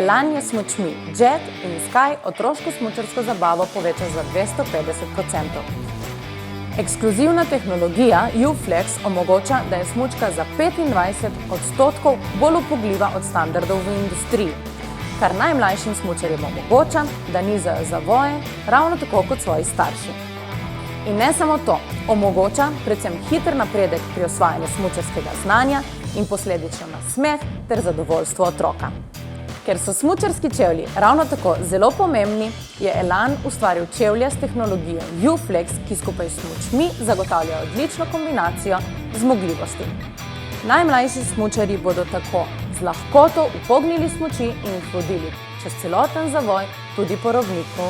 Elan je smučmi Jet in Sky otroško smučarsko zabavo povečal za 250%. Ekskluzivna tehnologija U-Flex omogoča, da je smučka za 25% bolj upogljiva od standardov v industriji, kar najmlajšim smučarjem omogoča, da nizajo zavoje ravno tako kot svoji starši. In ne samo to, omogoča predvsem hiter napredek pri osvajanju smučarskega znanja in posledično nasmeh ter zadovoljstvo otroka. Ker so smučarski čevlji ravno tako zelo pomembni, je Elan ustvaril čevlje s tehnologijo U-Flex, ki skupaj s smučmi zagotavljajo odlično kombinacijo zmogljivosti. Najmlajši smučarji bodo tako z lahkoto upognili smuči in jih vodili čez celoten zavoj tudi po robniku.